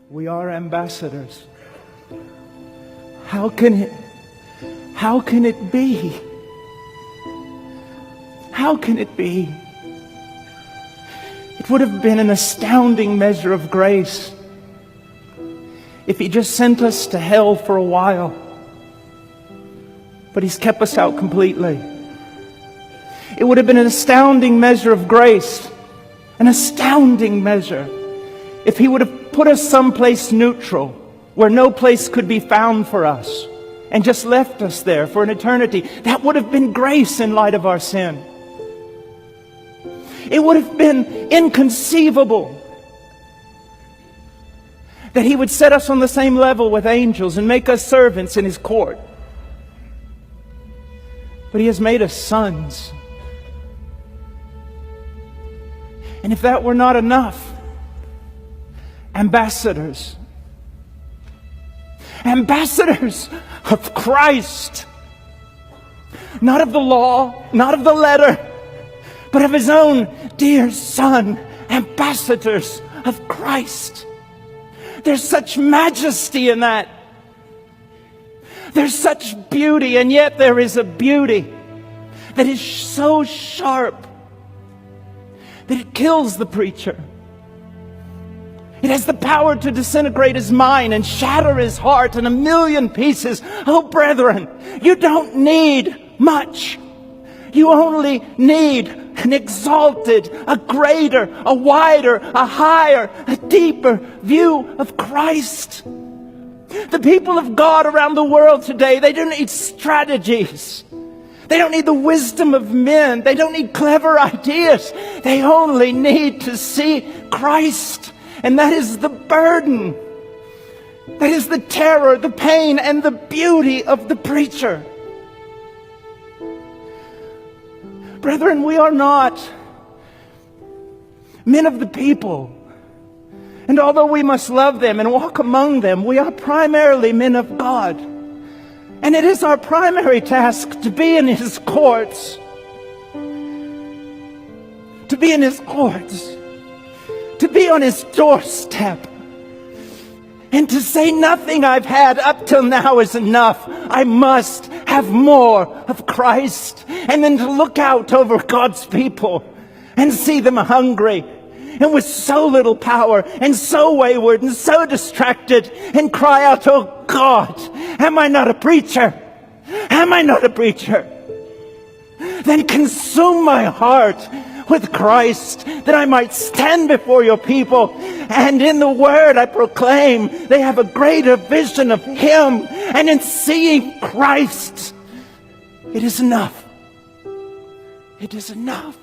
We are ambassadors. How can it be? How can it be? It would have been an astounding measure of grace if He just sent us to hell for a while. But He's kept us out completely. It would have been an astounding measure of grace, an astounding measure, if He would have put us someplace neutral, where no place could be found for us, and just left us there for an eternity. That would have been grace in light of our sin. It would have been inconceivable that He would set us on the same level with angels and make us servants in His court. But He has made us sons. And if that were not enough, ambassadors. Ambassadors of Christ. Not of the law, not of the letter, but of His own dear Son. Ambassadors of Christ. There's such majesty in that. There's such beauty, and yet there is a beauty that is so sharp that it kills the preacher. It has the power to disintegrate his mind and shatter his heart in a million pieces. Oh, brethren, you don't need much. You only need an exalted, a greater, a wider, a higher, a deeper view of Christ. The people of God around the world today, they don't need strategies. They don't need the wisdom of men. They don't need clever ideas. They only need to see Christ. And that is the burden. That is the terror, the pain, and the beauty of the preacher. Brethren, we are not men of the people. And although we must love them and walk among them, we are primarily men of God. And it is our primary task to be in His courts. To be in His courts. To be on His doorstep. And to say nothing I've had up till now is enough. I must have more of Christ. And then to look out over God's people and see them hungry and with so little power and so wayward and so distracted, and cry out, oh God, am I not a preacher? Am I not a preacher? Then consume my heart with Christ, that I might stand before your people, and in the word I proclaim they have a greater vision of Him, and in seeing Christ, it is enough. It is enough.